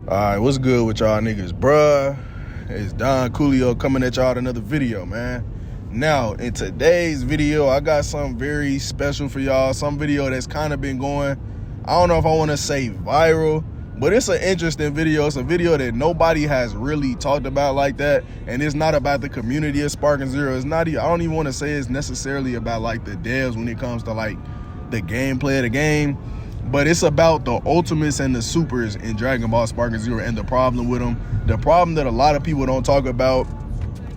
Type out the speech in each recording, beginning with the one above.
Alright, what's good with y'all niggas, bruh? It's Don Coolio coming at y'all with another video, man. Now, in today's video, I got something very special for y'all. Some video that's kind of been going, I don't know if I want to say viral, but it's an interesting video. It's a video that nobody has really talked about like that, and it's not about the community of Sparking Zero. It's not, I don't even want to say it's necessarily about like the devs when it comes to like the gameplay of the game. But it's about the ultimates and the supers in Dragon Ball Sparking Zero and the problem with them. The problem that a lot of people don't talk about.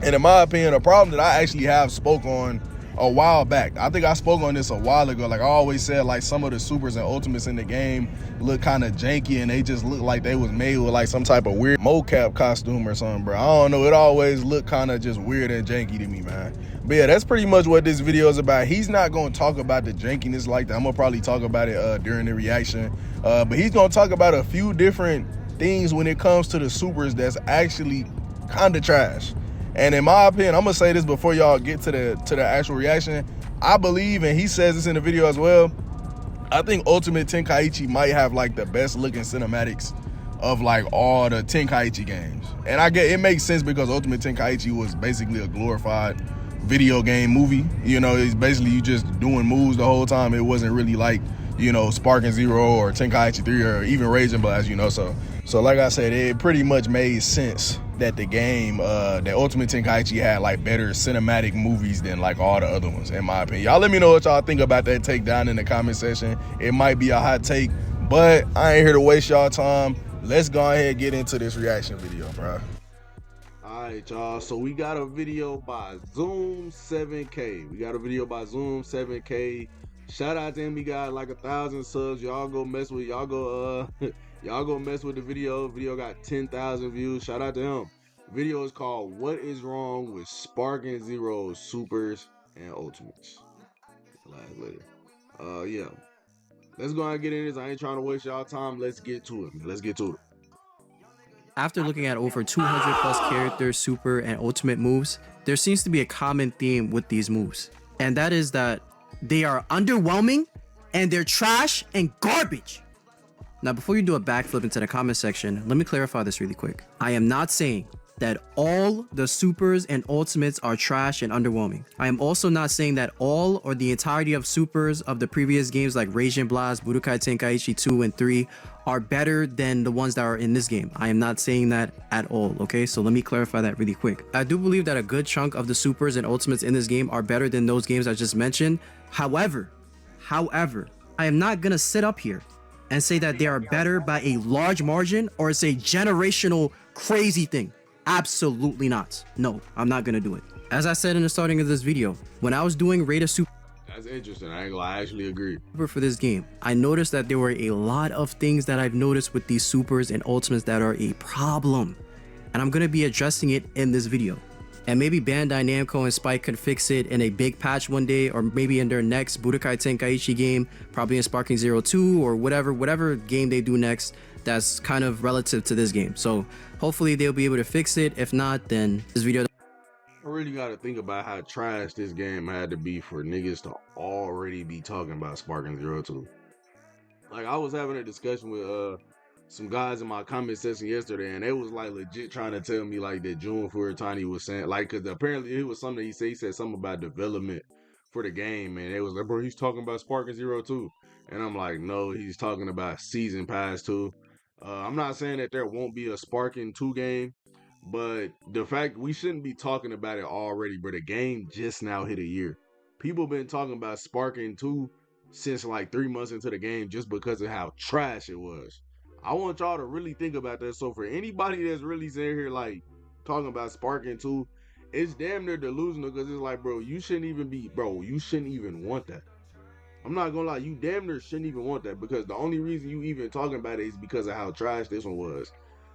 And in my opinion, a problem that I actually have spoke on a while back. I think I spoke on this a while ago. Like I always said, like some of the supers and ultimates in the game look kind of janky and they just look like they was made with like some type of weird mocap costume or something, bro. I don't know. It always looked kind of just weird and janky to me, man. But yeah, that's pretty much what this video is about. He's not going to talk about the jankiness like that. I'm going to probably talk about it during the reaction. But he's going to talk about a few different things when it comes to the supers that's actually kind of trash. And in my opinion, I'm going to say this before y'all get to the actual reaction. I believe, and he says this in the video as well, I think Ultimate Tenkaichi might have like the best looking cinematics of like all the Tenkaichi games. And I get it makes sense because Ultimate Tenkaichi was basically a glorified video game movie. You know, it's basically you just doing moves the whole time. It wasn't really like, you know, Sparking Zero or Tenkaichi 3 or even Raging Blast, you know. So like I said, it pretty much made sense that the game, that Ultimate Tenkaichi had like better cinematic movies than like all the other ones, in my opinion. Y'all let me know what y'all think about that take down in the comment section. It might be a hot take, but I ain't here to waste y'all time. Let's go ahead and get into this reaction video, bro. Alright, y'all, so we got a video by Zoom 7K. Shout out to him. He got like 1,000 subs. Y'all go mess with y'all go mess with the video. Video got 10,000 views. Shout out to him. Video is called "What is Wrong with Sparking Zero Supers and Ultimates." Yeah. Let's go ahead and get in this. I ain't trying to waste y'all time. Let's get to it. After looking at over 200 plus character, super, and ultimate moves, there seems to be a common theme with these moves. And that is that they are underwhelming and they're trash and garbage. Now, before you do a backflip into the comment section, let me clarify this really quick. I am not saying that all the supers and ultimates are trash and underwhelming. I am also not saying that all or the entirety of supers of the previous games like Raging Blast, Budokai Tenkaichi 2 and 3 are better than the ones that are in this game. I am not saying that at all, okay? So let me clarify that really quick. I do believe that a good chunk of the supers and ultimates in this game are better than those games I just mentioned. However, I am not gonna sit up here and say that they are better by a large margin or it's a generational crazy thing. Absolutely not. No, I'm not gonna do it. As I said in the starting of this video, when I was doing Rate of Super, that's interesting. I actually agree. For this game, I noticed that there were a lot of things that I've noticed with these supers and ultimates that are a problem, and I'm gonna be addressing it in this video. And maybe Bandai Namco and Spike could fix it in a big patch one day, or maybe in their next Budokai Tenkaichi game, probably in Sparking Zero 2 or whatever game they do next that's kind of relative to this game. So hopefully they'll be able to fix it. If not, then this video. I really got to think about how trash this game had to be for niggas to already be talking about Sparking Zero 2. Like, I was having a discussion with some guys in my comment section yesterday, and they was like legit trying to tell me like that Jun Furitani was saying, like, because apparently it was something he said something about development for the game, and they was like, bro, he's talking about Sparking Zero 2. And I'm like, no, he's talking about Season Pass 2. I'm not saying that there won't be a Sparking 2 game, but the fact we shouldn't be talking about it already, bro. The game just now hit a year. People been talking about Sparking 2 since like 3 months into the game just because of how trash it was. I want y'all to really think about that. So for anybody that's really sitting here like talking about Sparking 2, it's damn near delusional because it's like, bro, you shouldn't even want that. I'm not gonna lie, you damn near shouldn't even want that because the only reason you even talking about it is because of how trash this one was.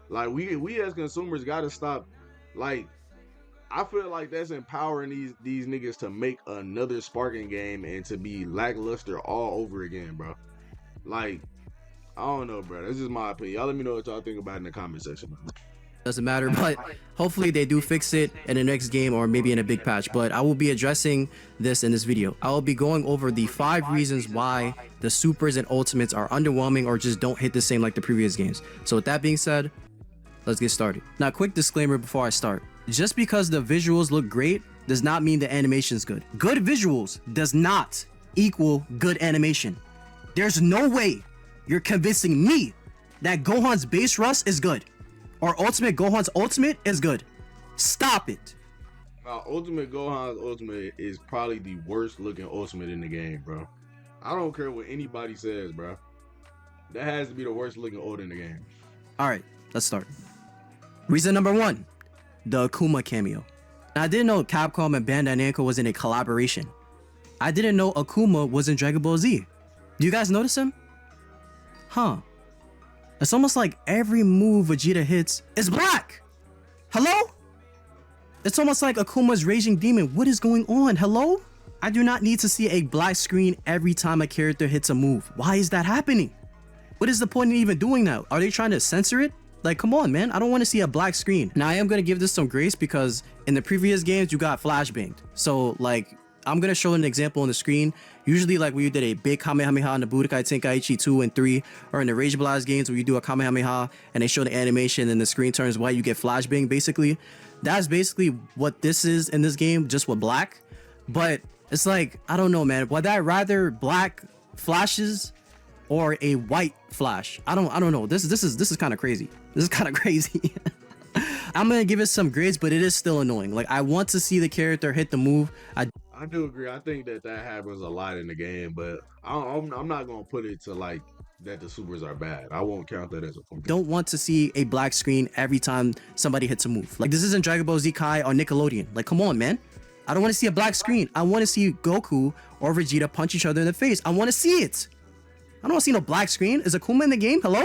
Like, we as consumers gotta stop. Like, I feel like that's empowering these niggas to make another Sparking game and to be lackluster all over again, bro. Like, I don't know, bro. That's just my opinion. Y'all let me know what y'all think about it in the comment section. Doesn't matter, but hopefully they do fix it in the next game or maybe in a big patch. But I will be addressing this in this video. I will be going over the 5 reasons why the supers and ultimates are underwhelming or just don't hit the same like the previous games. So with that being said, let's get started. Now, quick disclaimer before I start. Just because the visuals look great does not mean the animation's good. Good visuals does not equal good animation. There's no way you're convincing me that Gohan's base rush is good or Ultimate Gohan's ultimate is good. Stop it. Ultimate Gohan's ultimate is probably the worst looking ultimate in the game, bro. I don't care what anybody says, bro. That has to be the worst looking ult in the game. All right, let's start. Reason number 1, the Akuma cameo. Now, I didn't know Capcom and Bandai Namco was in a collaboration. I didn't know Akuma was in Dragon Ball Z. Do you guys notice him? Huh. It's almost like every move Vegeta hits is black. Hello? It's almost like Akuma's Raging Demon. What is going on? Hello? I do not need to see a black screen every time a character hits a move. Why is that happening? What is the point in even doing that? Are they trying to censor it? Like, come on, man. I don't want to see a black screen. Now, I am going to give this some grace because in the previous games, you got flashbanged. So, like, I'm going to show an example on the screen. Usually, like, when you did a big Kamehameha in the Budokai Tenkaichi 2 and 3, or in the Rage Blast games where you do a Kamehameha and they show the animation and the screen turns white, you get flashbang, basically. That's basically what this is in this game, just with black. But it's like, I don't know, man. Would I rather black flashes or a white flash? I don't know. This is kind of crazy. This is kind of crazy. I'm gonna give it some grades, but it is still annoying. Like, I want to see the character hit the move. I do agree. I think that happens a lot in the game, but I'm not gonna put it to like that the supers are bad. I won't count that as a complaint. Don't want to see a black screen every time somebody hits a move. Like, this isn't Dragon Ball Z Kai or Nickelodeon. Like, come on, man. I don't want to see a black screen. I want to see Goku or Vegeta punch each other in the face. I want to see it. I don't want to see no black screen. Is Akuma in the game? Hello?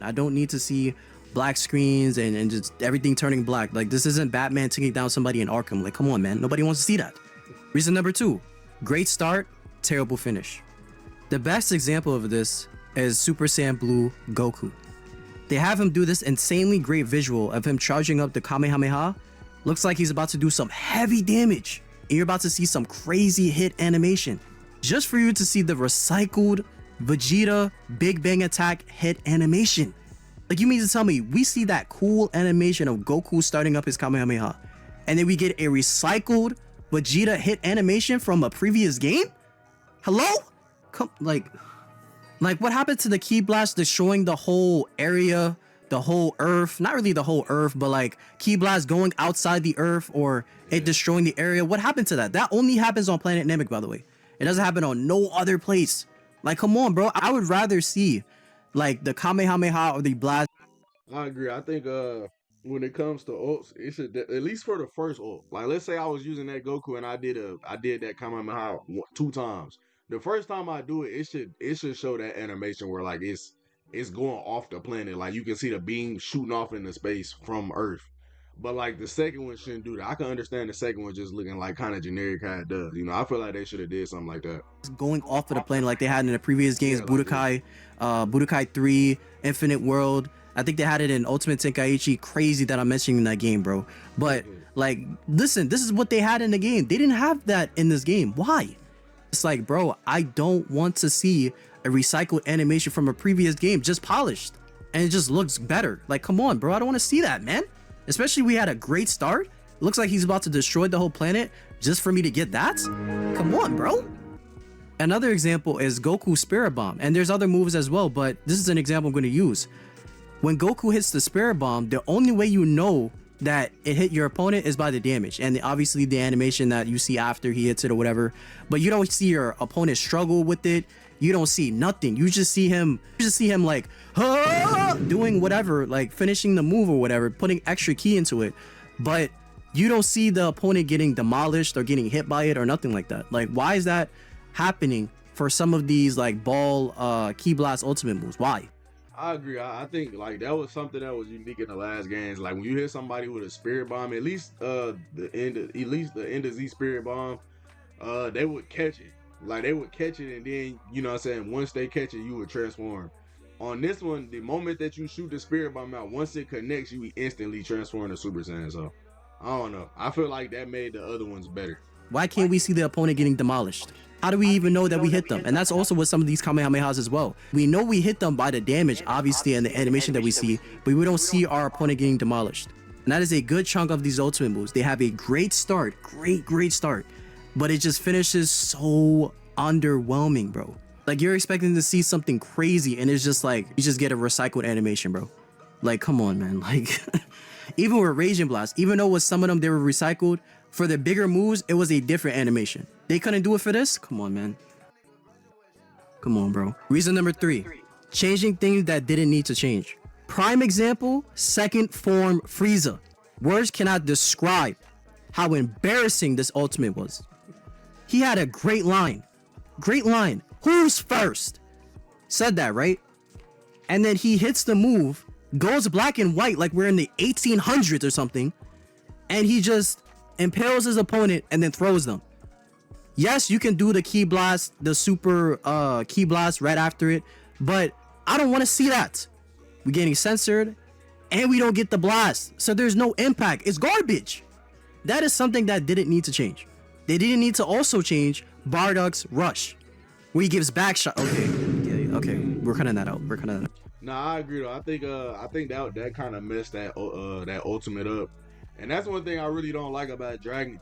I don't need to see black screens and just everything turning black. Like, this isn't Batman taking down somebody in Arkham. Like, come on, man. Nobody wants to see that. Reason number 2, great start, terrible finish. The best example of this is Super Saiyan Blue Goku. They have him do this insanely great visual of him charging up the Kamehameha. Looks like he's about to do some heavy damage. And you're about to see some crazy hit animation. Just for you to see the recycled Vegeta Big Bang Attack hit animation. Like, you mean to tell me we see that cool animation of Goku starting up his Kamehameha, and then we get a recycled Vegeta hit animation from a previous game? Hello? Come, like what happened to the Ki Blast destroying the whole area, the whole Earth? Not really the whole Earth, but like Ki Blast going outside the Earth or it destroying the area. What happened to that? That only happens on Planet Namek, by the way. It doesn't happen on no other place. Like, come on, bro. I would rather see like the Kamehameha or the blast. I agree. I think when it comes to ults, it should at least for the first ult. Like, let's say I was using that Goku and I did that Kamehameha 2 times. The first time I do it, it should show that animation where like it's going off the planet. Like, you can see the beam shooting off into space from Earth. But like the second one shouldn't do that. I can understand the second one just looking like kind of generic how it does. You know, I feel like they should have did something like that. Going off of the planet like they had in the previous games, yeah, Budokai, Budokai 3, Infinite World. I think they had it in Ultimate Tenkaichi. Crazy that I'm mentioning that game, bro. But like, listen, this is what they had in the game. They didn't have that in this game. Why? It's like, bro, I don't want to see a recycled animation from a previous game just polished and it just looks better. Like, come on, bro. I don't want to see that, man. Especially we had a great start. It looks like he's about to destroy the whole planet just for me to get that. Come on, bro. Another example is Goku's Spirit Bomb. And there's other moves as well, but this is an example I'm going to use. When Goku hits the Spirit Bomb, the only way you know that it hit your opponent is by the damage and obviously the animation that you see after he hits it or whatever. But you don't see your opponent struggle with it. You don't see nothing. You just see him like doing whatever, like finishing the move or whatever, putting extra ki into it. But you don't see the opponent getting demolished or getting hit by it or nothing like that. Like, why is that happening for some of these like ball Ki Blast ultimate moves? Why? I agree. I think like that was something that was unique in the last games. Like, when you hit somebody with a Spirit Bomb, at least the end of Z Spirit Bomb, they would catch it. Like, they would catch it, and then, you know what I'm saying, once they catch it, you would transform. On this one, the moment that you shoot the Spirit Bomb out, once it connects, you instantly transform to Super Saiyan. So, I don't know. I feel like that made the other ones better. Why can't we see the opponent getting demolished? How do we even know that we hit them? And that's also with some of these Kamehamehas as well. We know we hit them by the damage, obviously, and the animation that we see, but we don't see our opponent getting demolished. And that is a good chunk of these ultimate moves. They have a great start, great start, but it just finishes so underwhelming, bro. Like, you're expecting to see something crazy, and it's just like, you just get a recycled animation, bro. Like, come on, man. Like, even with Raging Blast, even though with some of them they were recycled, for the bigger moves, it was a different animation. They couldn't do it for this? Come on, man. Come on, bro. Reason number 3, changing things that didn't need to change. Prime example, second form Frieza. Words cannot describe how embarrassing this ultimate was. He had a great line. Great line. Who's first? Said that, right? And then he hits the move, goes black and white like we're in the 1800s or something, and he just impales his opponent and then throws them. Yes, you can do the Ki Blast, the super Ki Blast right after it, but I don't want to see that. We're getting censored and we don't get the blast, so there's no impact. It's garbage. That is something that didn't need to change. They didn't need to also change Bardock's Rush, where he gives back shot. Okay, yeah, okay, we're cutting that out. We're cutting that out. Nah, I agree though. I think that kind of messed that ultimate up. And that's one thing I really don't like about Dragon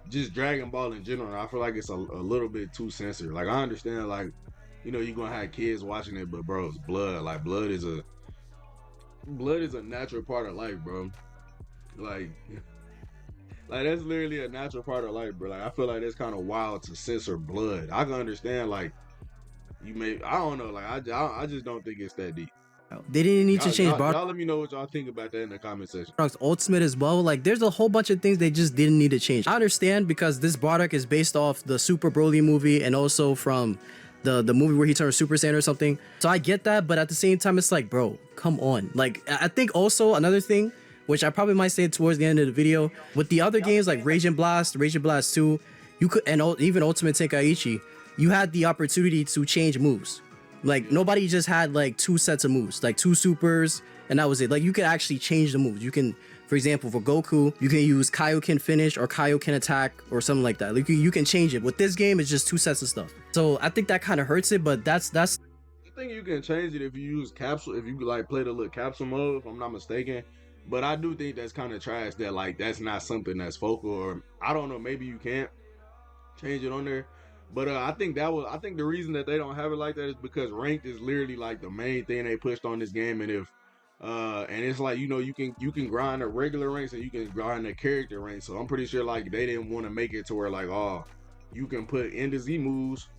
Ball in general. I feel like it's a little bit too censored. Like, I understand, like, you know, you're gonna have kids watching it, but bro, it's blood. Like, blood is a natural part of life, bro. Like that's literally a natural part of life, bro. Like, I feel like that's kind of wild to censor blood. I can understand, like, I don't know, like, I just don't think it's that deep. They didn't need to change Bardock. Y'all let me know what y'all think about that in the comment section. Bardock's ultimate as well. Like, there's a whole bunch of things they just didn't need to change. I understand, because this Bardock is based off the Super Broly movie and also from the movie where he turned Super Saiyan or something. So I get that, but at the same time, it's like, bro, come on. Like, I think also another thing, which I probably might say towards the end of the video, with the other games like Raging Blast 2, you could, and even Ultimate Tenkaichi, you had the opportunity to change moves. Like, nobody just had like 2 sets of moves, like 2 supers, and that was it. Like, you could actually change the moves. You can, for example, for Goku, you can use Kaioken finish or Kaioken attack or something like that. Like, you can change it. With this game, it's just 2 sets of stuff. So I think that kind of hurts it, but that's. I think you can change it if you use capsule, if you like play the little capsule mode, if I'm not mistaken. But I do think that's kind of trash that, like, that's not something that's focal, or I don't know, maybe you can't change it on there. But I think the reason that they don't have it like that is because ranked is literally like the main thing they pushed on this game. And if and it's like, you know, you can grind the regular ranks and you can grind the character ranks. So I'm pretty sure, like, they didn't want to make it to where, like, oh, you can put N to Z moves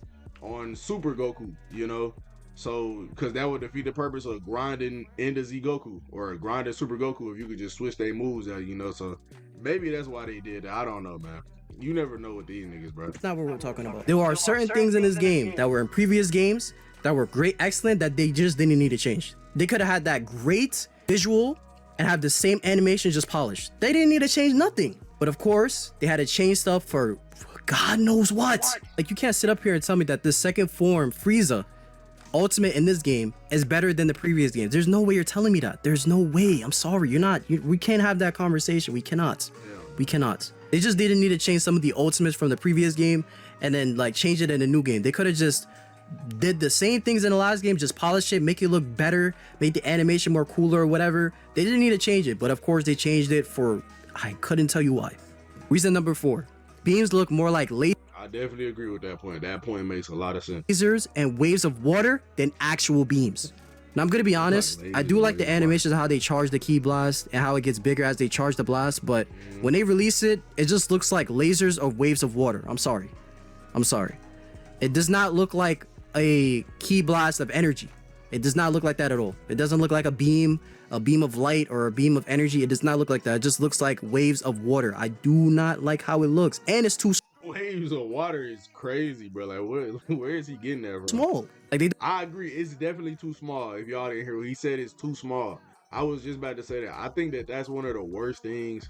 on Super Goku, you know. So, because that would defeat the purpose of grinding N to Z Goku or grinding Super Goku if you could just switch their moves out, you know. So maybe that's why they did that. I don't know, man. You never know with these niggas, bro. That's not what we're talking about. There are certain things in this game that were in previous games that were great, excellent, that they just didn't need to change. They could have had that great visual and have the same animation just polished. They didn't need to change nothing. But of course, they had to change stuff for God knows what. Like, you can't sit up here and tell me that this second form Frieza ultimate in this game is better than the previous games. There's no way you're telling me that. There's no way. I'm sorry. We can't have that conversation. We cannot. We cannot. They just didn't need to change some of the ultimates from the previous game and then, like, change it in the new game. They could have just did the same things in the last game, just polish it, make it look better, make the animation more cooler or whatever. They didn't need to change it, but of course they changed it for, I couldn't tell you why. Reason number 4, beams look more like I definitely agree with that point. That point makes a lot of sense. lasers and waves of water than actual beams. Now, I'm gonna be honest, I do like the animations of how they charge the Ki Blast and how it gets bigger as they charge the blast, but when they release it, it just looks like lasers or waves of water. I'm sorry. It does not look like a Ki Blast of energy. It does not look like that at all. It doesn't look like a beam of light or a beam of energy. It does not look like that. It just looks like waves of water. I do not like how it looks, and it's too waves of water is crazy, bro. Like, where is he getting that from? Small. I agree. It's definitely too small. If y'all didn't hear what he said, it's too small. I was just about to say that. I think that that's one of the worst things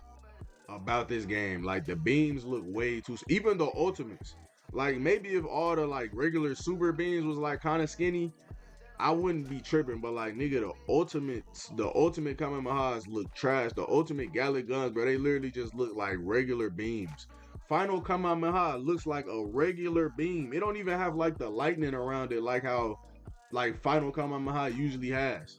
about this game. Like, the beams look way too. Even the ultimates. Like, maybe if all the, like, regular super beams was, like, kind of skinny, I wouldn't be tripping. But, like, nigga, the ultimate Kamehamehas look trash. The ultimate Gallic guns, bro, they literally just look like regular beams Final Kamehameha looks like a regular beam. It don't even have like the lightning around it like how like Final Kamehameha usually has.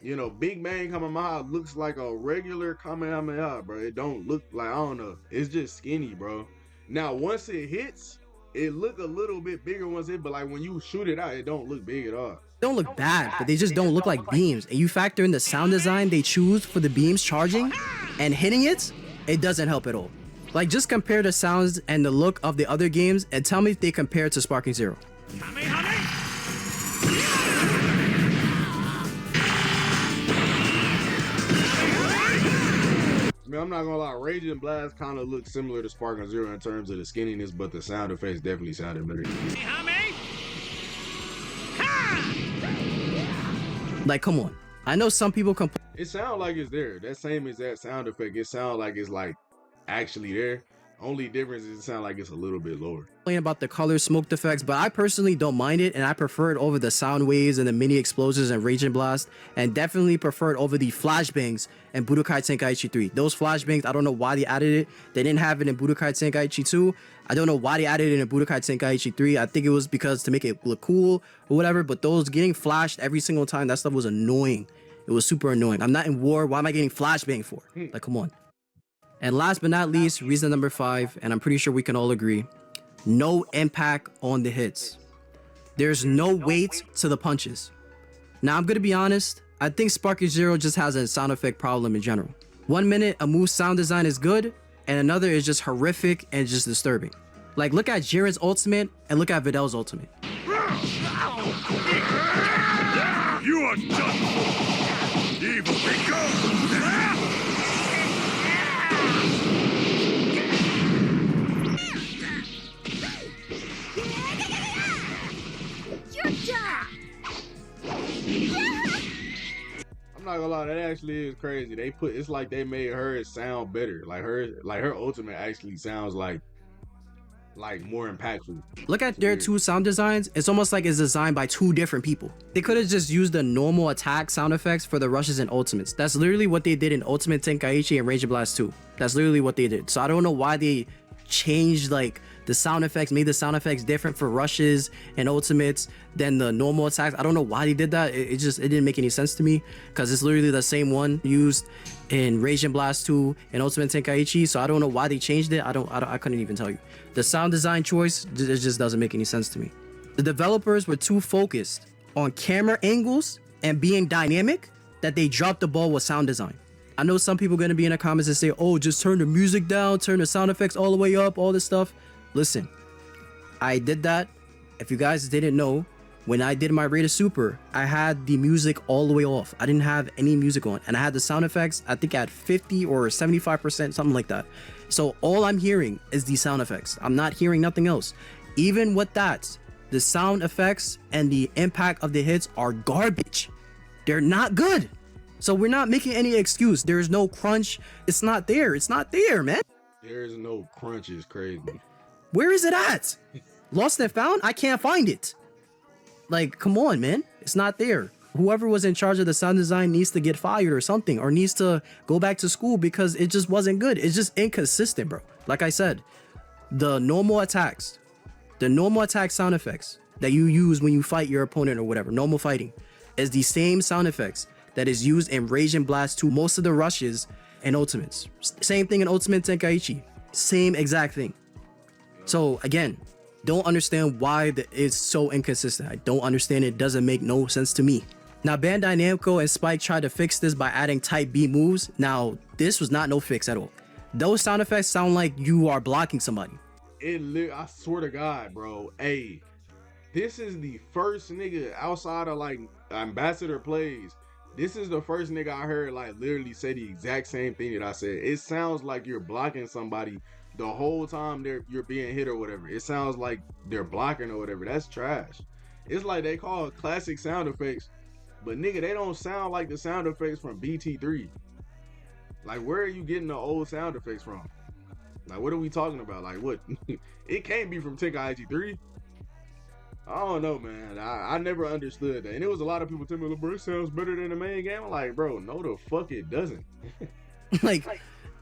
You know, Big Bang Kamehameha looks like a regular Kamehameha, bro. It don't look like, I don't know. It's just skinny, bro. Now, once it hits, it look a little bit bigger once it, but like when you shoot it out, it don't look big at all. Don't look bad, but they just don't look like beams. And you factor in the sound design they choose for the beams charging and hitting it, it doesn't help at all. Like, just compare the sounds and the look of the other games and tell me if they compare to Sparking Zero. I mean, I'm not gonna lie, Raging Blast kind of looks similar to Sparking Zero in terms of the skinniness, but the sound effects definitely sounded better. Like, come on. I know some people complain. It sounds like it's there. That same exact sound effect, it sounds like it's like actually there. Only difference is it sounds like it's a little bit lower. About the color smoke effects, but I personally don't mind it, and I prefer it over the sound waves and the mini explosions and Raging Blast, and definitely prefer it over the flashbangs and Budokai Tenkaichi 3. Those flashbangs, I don't know why they added it. They didn't have it in Budokai Tenkaichi 2. I don't know why they added it in Budokai Tenkaichi 3. I think it was because to make it look cool or whatever, but those getting flashed every single time, that stuff was annoying. It was super annoying. I'm not in war. Why am I getting flashbang for? Like, come on. And last but not least, reason number 5, and I'm pretty sure we can all agree, no impact on the hits. There's no weight to the punches. Now, I'm gonna be honest, I think Sparking Zero just has a sound effect problem in general. 1 minute, a move's sound design is good, and another is just horrific and just disturbing. Like, look at Jiren's ultimate and look at Videl's ultimate. You are done for! Evil be gone! I'm not gonna lie, that actually is crazy. It's like they made her sound better. Like her ultimate actually sounds like more impactful. Look at their two sound designs. It's almost like it's designed by two different people. They could have just used the normal attack sound effects for the rushes and ultimates. That's literally what they did in Ultimate Tenkaichi and Raging Blast 2. That's literally what they did. So I don't know why they changed like the sound effects, made the sound effects different for rushes and ultimates than the normal attacks. I don't know why they did that. It didn't make any sense to me, because it's literally the same one used in Raging Blast 2 and Ultimate Tenkaichi. So I don't know why they changed it. I couldn't even tell you. The sound design choice, it just doesn't make any sense to me. The developers were too focused on camera angles and being dynamic that they dropped the ball with sound design. I know some people are going to be in the comments and say, oh, just turn the music down, turn the sound effects all the way up, all this stuff. Listen, I did that. If you guys didn't know, when I did my Rated Super, I had the music all the way off. I didn't have any music on, and I had the sound effects, I think at 50 or 75%, something like that. So all I'm hearing is the sound effects. I'm not hearing nothing else. Even with that, the sound effects and the impact of the hits are garbage. They're not good. So we're not making any excuse. There's no crunch. It's not there. It's not there, man. There's no crunch, is crazy. Where is it at? Lost and found? I can't find it. Like, come on, man. It's not there. Whoever was in charge of the sound design needs to get fired or something, or needs to go back to school, because it just wasn't good. It's just inconsistent, bro. Like I said, the normal attack sound effects that you use when you fight your opponent or whatever, normal fighting, is the same sound effects that is used in Raging Blast 2, most of the rushes and ultimates. Same thing in Ultimate Tenkaichi. Same exact thing. So again, don't understand why it's so inconsistent. I don't understand it. Doesn't make no sense to me. Now, Bandai Namco and Spike tried to fix this by adding type B moves. Now, this was not no fix at all. Those sound effects sound like you are blocking somebody. I swear to God, bro. Hey, this is the first nigga outside of like Ambassador Plays. This is the first nigga I heard like literally say the exact same thing that I said. It sounds like you're blocking somebody the whole time you're being hit or whatever. It sounds like they're blocking or whatever. That's trash. It's like they call it classic sound effects, but nigga, they don't sound like the sound effects from BT3. Like, where are you getting the old sound effects from? Like, what are we talking about? Like, what? It can't be from Tenkaichi 3. I don't know, man. I never understood that. And it was a lot of people telling me, bro, it sounds better than the main game. I'm like, bro, no the fuck it doesn't. Like,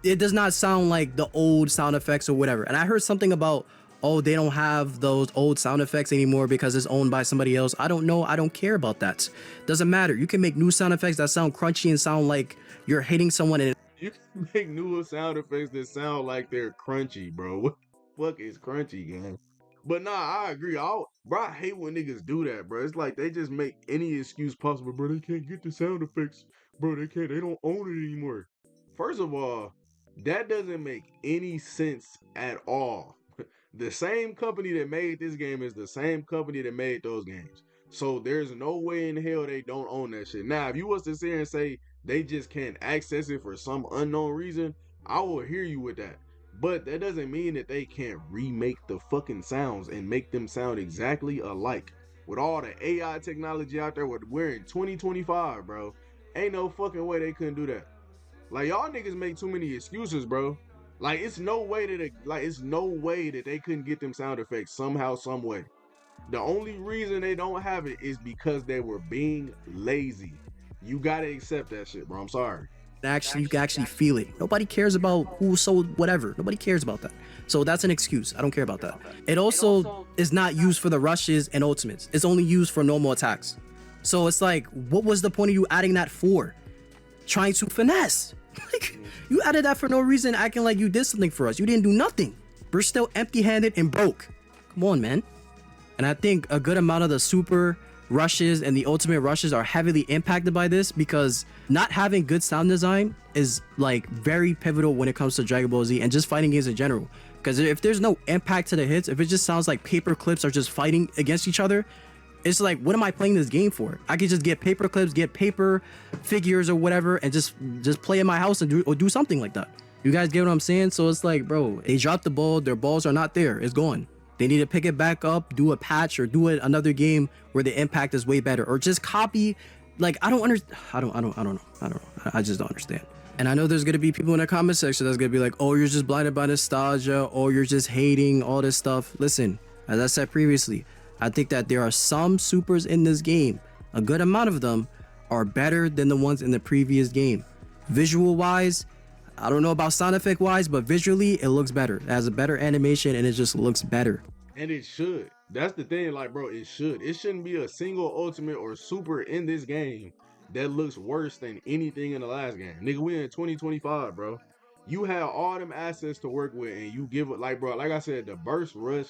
it does not sound like the old sound effects or whatever. And I heard something about, oh, they don't have those old sound effects anymore because it's owned by somebody else. I don't know. I don't care about that. Doesn't matter. You can make new sound effects that sound crunchy and sound like you're hitting someone and You can make newer sound effects that sound like they're crunchy, bro. What the fuck is crunchy, gang? But nah, I agree. Bro, I hate when niggas do that, bro. It's like they just make any excuse possible, bro. They can't get the sound effects, bro. They can't. They don't own it anymore. First of all, that doesn't make any sense at all. The same company that made this game is the same company that made those games. So there's no way in hell they don't own that shit. Now, if you was to sit here and say they just can't access it for some unknown reason, I will hear you with that. But that doesn't mean that they can't remake the fucking sounds and make them sound exactly alike. With all the AI technology out there, we're in 2025, bro. Ain't no fucking way they couldn't do that. Like, y'all niggas make too many excuses, bro. Like, it's no way that they couldn't get them sound effects somehow, some way. The only reason they don't have it is because they were being lazy. You gotta accept that shit, bro. I'm sorry. you can actually feel it. Nobody cares about who sold whatever. Nobody cares about that. So that's an excuse. I don't care about that. It also is not used for the rushes and ultimates. It's only used for normal attacks. So it's like, what was the point of you adding that for? Trying to finesse. Like, you added that for no reason, acting like you did something for us. You didn't do nothing. We're still empty-handed and broke. Come on, man. And I think a good amount of the super rushes and the ultimate rushes are heavily impacted by this, because not having good sound design is like very pivotal when it comes to Dragon Ball Z and just fighting games in general. Because if there's no impact to the hits, if it just sounds like paper clips are just fighting against each other, it's like, what am I playing this game for? I could just get paper clips, get paper figures or whatever, and just play in my house and do something like that. You guys get what I'm saying? So it's like, bro, they dropped the ball, their balls are not there, it's gone. They need to pick it back up, do a patch, or do another game where the impact is way better, or just copy. Like, I don't know. I just don't understand. And I know there's gonna be people in the comment section that's gonna be like, oh, you're just blinded by nostalgia, or you're just hating all this stuff. Listen, as I said previously, I think that there are some supers in this game, a good amount of them are better than the ones in the previous game. Visual wise, I don't know about sound effect wise, but visually it looks better. It has a better animation and it just looks better. And it should. That's the thing, like, bro, it should. It shouldn't be a single ultimate or super in this game that looks worse than anything in the last game. Nigga, we in 2025, bro. You have all them assets to work with, and you give it, like, bro, like I said, the Burst Rush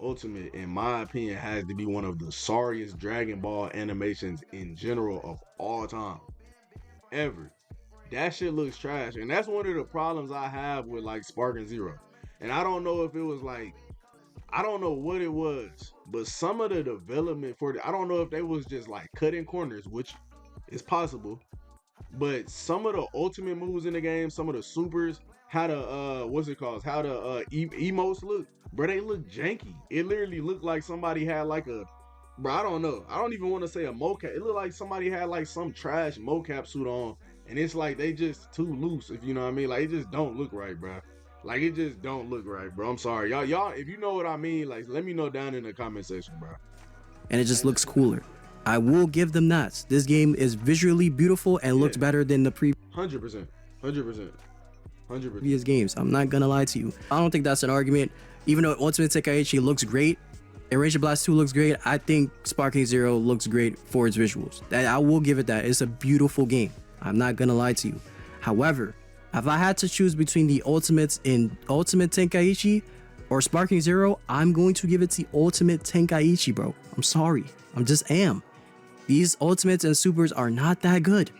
Ultimate, in my opinion, has to be one of the sorriest Dragon Ball animations in general of all time. Ever. That shit looks trash. And that's one of the problems I have with, like, Sparking Zero. And I don't know if it was, like, I don't know what it was, but some of the development for I don't know if they was just, like, cutting corners, which is possible. But some of the ultimate moves in the game, some of the supers, how the how the emotes look, bro, they look janky. It literally looked like somebody had like a, bro, I don't know, I don't even want to say a mocap. It looked like somebody had like some trash mocap suit on, and it's like they just too loose, if you know what I mean. Like, it just don't look right, bro. Like, it just don't look right, bro. I'm sorry, y'all, if you know what I mean, like, let me know down in the comment section, bro. And it just looks cooler. I will give them that. This game is visually beautiful and looks better than the 100%. previous games. I'm not gonna lie to you. I don't think that's an argument. Even though Ultimate Tenkaichi looks great, Erasure Blast 2 looks great, I think Sparking Zero looks great for its visuals. I will give it that. It's a beautiful game. I'm not gonna lie to you. However, if I had to choose between the Ultimates in Ultimate Tenkaichi or Sparking Zero, I'm going to give it to Ultimate Tenkaichi, bro. I'm sorry. I'm just am. These Ultimates and Supers are not that good.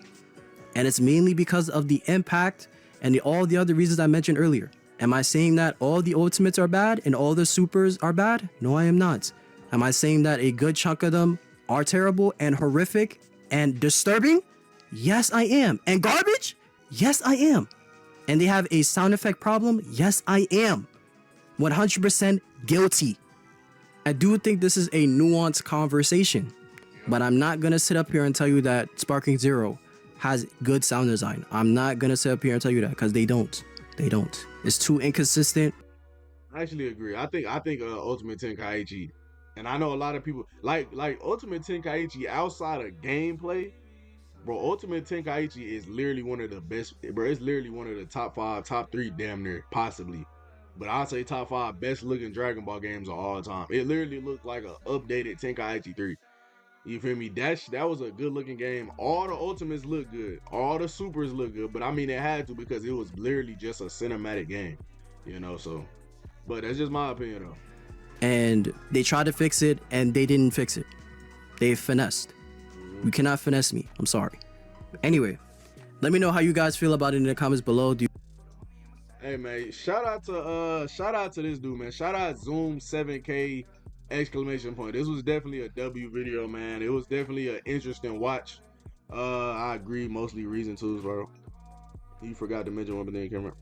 And it's mainly because of the impact and all the other reasons I mentioned earlier. Am I saying that all the Ultimates are bad and all the Supers are bad? No, I am not. Am I saying that a good chunk of them are terrible and horrific and disturbing? Yes, I am. And garbage? Yes, I am. And they have a sound effect problem? Yes, I am. 100% guilty. I do think this is a nuanced conversation, but I'm not going to sit up here and tell you that Sparking Zero has good sound design. I'm not going to sit up here and tell you that, because they don't. They don't. It's too inconsistent. I actually agree. I think Ultimate Tenkaichi, and I know a lot of people like Ultimate Tenkaichi outside of gameplay, Bro, Ultimate Tenkaichi is literally one of the best, bro. It's literally one of the top 5, top 3, damn near, possibly. But I'll say top 5 best looking Dragon Ball games of all time. It literally looked like an updated Tenkaichi 3. You feel me? That was a good looking game. All the Ultimates look good. All the Supers look good. But I mean, it had to because it was literally just a cinematic game. You know, so. But that's just my opinion, though. And they tried to fix it, and they didn't fix it. They finessed. You cannot finesse me. I'm sorry. Anyway, let me know how you guys feel about it in the comments below. Hey man, shout out to this dude, man. Shout out Zoom 7K exclamation point. This was definitely a W video, man. It was definitely an interesting watch. I agree, mostly reason twos, bro. You forgot to mention one thing, camera.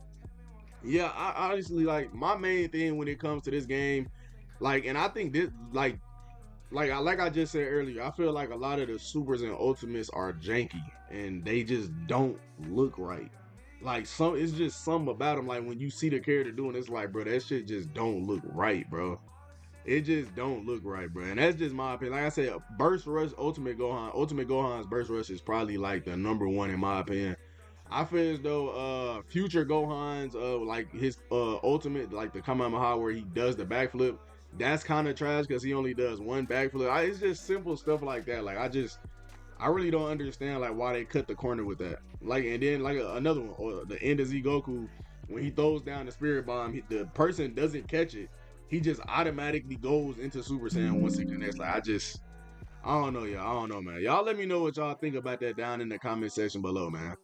Yeah, I honestly, like, my main thing when it comes to this game, like, and I think this, like I just said earlier, I feel like a lot of the supers and ultimates are janky and they just don't look right. Like, it's just something about them. Like, when you see the character doing it, it's like, bro, that shit just don't look right, bro. It just don't look right, bro. And that's just my opinion. Like I said, Burst Rush, Ultimate Gohan's Burst Rush is probably like the #1 in my opinion. I feel as though future Gohan's like his ultimate, like the Kamehameha where he does the backflip, that's kind of trash because he only does one backflip. It's just simple stuff like that. Like, I really don't understand like why they cut the corner with that. Like, and then like another one, or the end of Z Goku, when he throws down the Spirit Bomb, the person doesn't catch it. He just automatically goes into Super Saiyan once it connects. Like, I don't know, y'all. I don't know, man. Y'all let me know what y'all think about that down in the comment section below, man.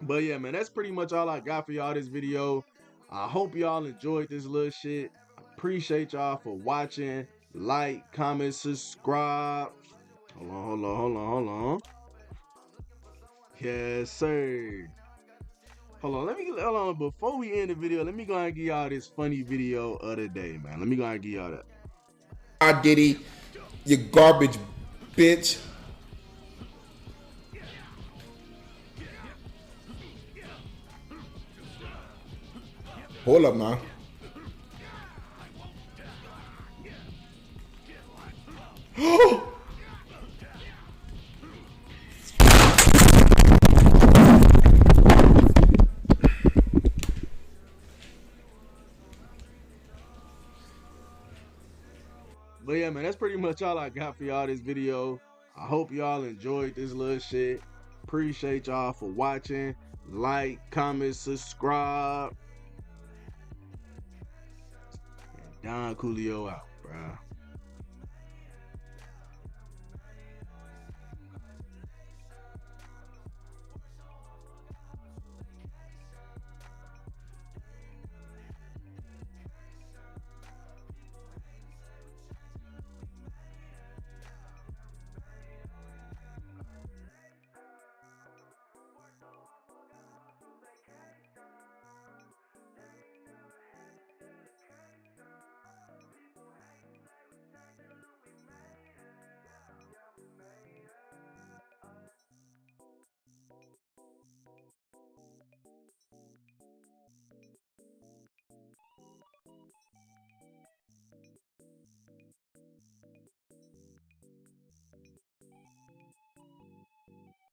But yeah, man, that's pretty much all I got for y'all this video. I hope y'all enjoyed this little shit. Appreciate y'all for watching. Like, comment, subscribe. Hold on. Yes, sir. Hold on. Before we end the video, let me go ahead and give y'all this funny video of the day, man. Let me go ahead and give y'all that. I Diddy, you garbage bitch. Hold up now. But yeah, man, that's pretty much all I got for y'all this video. I hope y'all enjoyed this little shit. Appreciate y'all for watching. Like, comment, subscribe. And Don Coolio out, bruh.